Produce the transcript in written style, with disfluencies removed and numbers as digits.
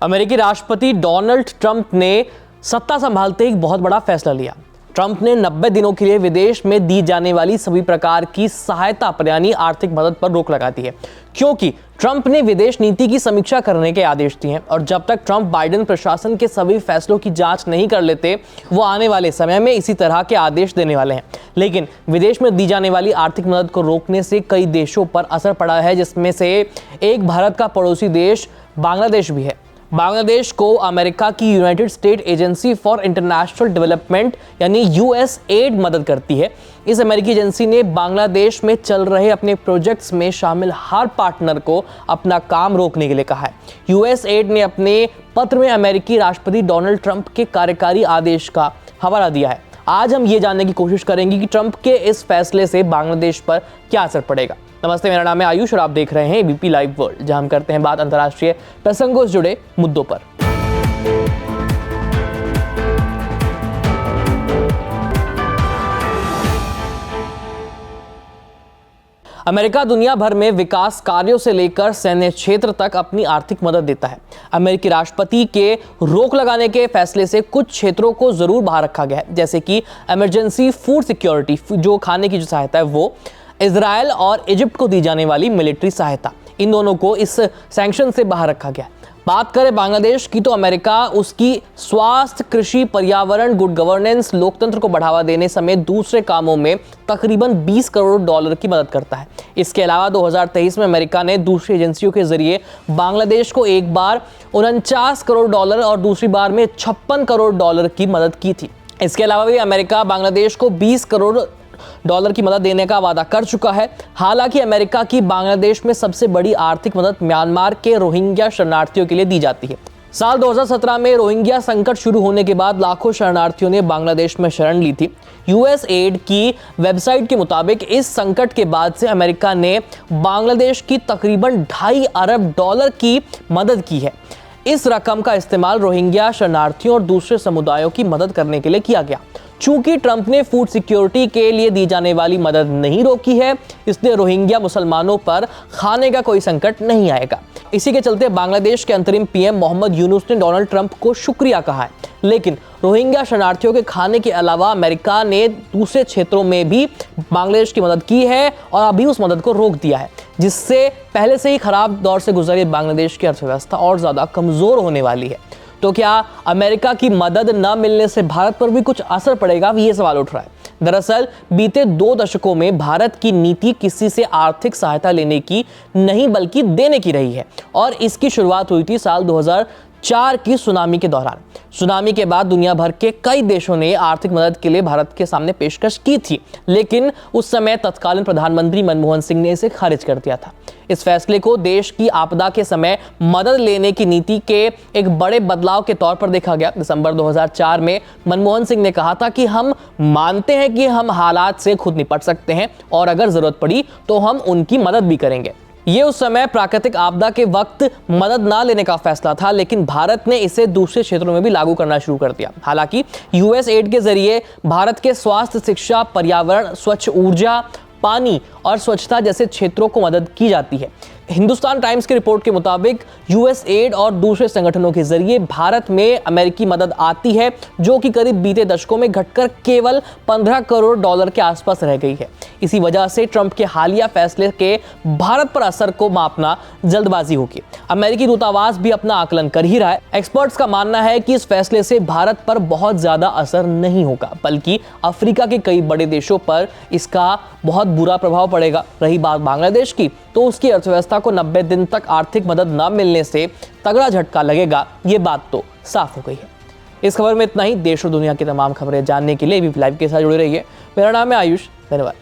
अमेरिकी राष्ट्रपति Donald Trump ने सत्ता संभालते ही बहुत बड़ा फैसला लिया। ट्रंप ने 90 दिनों के लिए विदेश में दी जाने वाली सभी प्रकार की सहायता पर यानी आर्थिक मदद पर रोक लगा दी है, क्योंकि ट्रंप ने विदेश नीति की समीक्षा करने के आदेश दिए हैं और जब तक ट्रंप बाइडेन प्रशासन के सभी फैसलों की जांच नहीं कर लेते, वो आने वाले समय में इसी तरह के आदेश देने वाले हैं। लेकिन विदेश में दी जाने वाली आर्थिक मदद को रोकने से कई देशों पर असर पड़ा है, जिसमें से एक भारत का पड़ोसी देश बांग्लादेश भी है। बांग्लादेश को अमेरिका की United state agency for international development यानी USAID मदद करती है। इस अमेरिकी एजेंसी ने बांग्लादेश में चल रहे अपने प्रोजेक्ट्स में शामिल हर पार्टनर को अपना काम रोकने के लिए कहा है। USAID ने अपने पत्र में अमेरिकी राष्ट्रपति डोनाल्ड ट्रंप के कार्यकारी आदेश का हवाला दिया है। आज हम ये जानने की कोशिश करेंगे कि ट्रंप के इस फैसले से बांग्लादेश पर क्या असर पड़ेगा। नमस्ते, मेरा नाम है आयुष और आप देख रहे हैं ABP लाइव वर्ल्ड, जहां हम करते हैं बात अंतर्राष्ट्रीय प्रसंगों से जुड़े मुद्दों पर। अमेरिका दुनिया भर में विकास कार्यों से लेकर सैन्य क्षेत्र तक अपनी आर्थिक मदद देता है। अमेरिकी राष्ट्रपति के रोक लगाने के फैसले से कुछ क्षेत्रों को जरूर बाहर रखा गया है, जैसे कि इमरजेंसी फूड सिक्योरिटी, जो खाने की जो सहायता है वो, इजराइल और इजिप्ट को दी जाने वाली मिलिट्री सहायता, इन दोनों को इस सैंक्शन से बाहर रखा गया। बात करें बांग्लादेश की, तो अमेरिका उसकी स्वास्थ्य, कृषि, पर्यावरण, गुड गवर्नेंस, लोकतंत्र को बढ़ावा देने समेत दूसरे कामों में तकरीबन $20 करोड़ की मदद करता है। इसके अलावा 2023 में अमेरिका ने दूसरी एजेंसियों के जरिए बांग्लादेश को एक बार $49 करोड़ और दूसरी बार में $56 करोड़ की मदद की थी। इसके अलावा भी अमेरिका बांग्लादेश को $20 करोड़ की मदद देने का वादा कर चुका है। हालांकि अमेरिका की बांग्लादेश में सबसे बड़ी आर्थिक मदद म्यांमार के रोहिंग्या शरणार्थियों के लिए दी जाती है। साल 2017 में रोहिंग्या संकट शुरू होने के बाद लाखों शरणार्थियों ने बांग्लादेश में शरण ली थी। USAID की वेबसाइट के मुताबिक इस संकट के बाद से अमेरिका ने बांग्लादेश की तकरीबन $2.5 अरब की मदद की है। इस रकम का इस्तेमाल रोहिंग्या शरणार्थियों और दूसरे समुदायों की मदद करने के लिए किया गया। चूंकि ट्रंप ने फूड सिक्योरिटी के लिए दी जाने वाली मदद नहीं रोकी है, इसलिए रोहिंग्या मुसलमानों पर खाने का कोई संकट नहीं आएगा। इसी के चलते बांग्लादेश के अंतरिम PM मोहम्मद यूनुस ने डोनाल्ड ट्रंप को शुक्रिया कहा है। लेकिन रोहिंग्या शरणार्थियों के खाने के अलावा अमेरिका ने दूसरे क्षेत्रों में भी बांग्लादेश की मदद की है और अभी उस मदद को रोक दिया है, जिससे पहले से ही खराब दौर से गुजरी बांग्लादेश की अर्थव्यवस्था और ज्यादा कमजोर होने वाली है। तो क्या अमेरिका की मदद न मिलने से भारत पर भी कुछ असर पड़ेगा, ये सवाल उठ रहा है। दरअसल बीते 2 दशकों में भारत की नीति किसी से आर्थिक सहायता लेने की नहीं बल्कि देने की रही है और इसकी शुरुआत हुई थी साल 2004 की सुनामी के दौरान। सुनामी के बाद दुनिया भर के कई देशों ने आर्थिक मदद के लिए भारत के सामने पेशकश की थी, लेकिन उस समय तत्कालीन प्रधानमंत्री मनमोहन सिंह ने इसे खारिज कर दिया था। इस फैसले को देश की आपदा के समय मदद लेने की नीति के एक बड़े बदलाव के तौर पर देखा गया। दिसंबर 2004 में मनमोहन सिंह ने कहा था कि हम मानते हैं कि हम हालात से खुद निपट सकते हैं और अगर जरूरत पड़ी तो हम उनकी मदद भी करेंगे। ये उस समय प्राकृतिक आपदा के वक्त मदद ना लेने का फैसला था, लेकिन भारत ने इसे दूसरे क्षेत्रों में भी लागू करना शुरू कर दिया। हालांकि USAID के जरिए भारत के स्वास्थ्य, शिक्षा, पर्यावरण, स्वच्छ ऊर्जा, पानी और स्वच्छता जैसे क्षेत्रों को मदद की जाती है। हिंदुस्तान टाइम्स की रिपोर्ट के मुताबिक USAID और दूसरे संगठनों के जरिए भारत में अमेरिकी मदद आती है, जो कि करीब बीते दशकों में घटकर केवल $15 करोड़ के आसपास रह गई है। इसी वजह से ट्रंप के हालिया फैसले के भारत पर असर को मापना जल्दबाजी होगी। अमेरिकी दूतावास भी अपना आकलन कर ही रहा है। एक्सपर्ट्स का मानना है कि इस फैसले से भारत पर बहुत ज्यादा असर नहीं होगा, बल्कि अफ्रीका के कई बड़े देशों पर इसका बहुत बुरा प्रभाव पड़ेगा। रही बात बांग्लादेश की, तो उसकी अर्थव्यवस्था को 90 दिन तक आर्थिक मदद न मिलने से तगड़ा झटका लगेगा, ये बात तो साफ हो गई है। इस खबर में इतना ही। देश और दुनिया की तमाम खबरें जानने के लिए ABP लाइव के साथ जुड़े रहिए। मेरा नाम है आयुष, धन्यवाद।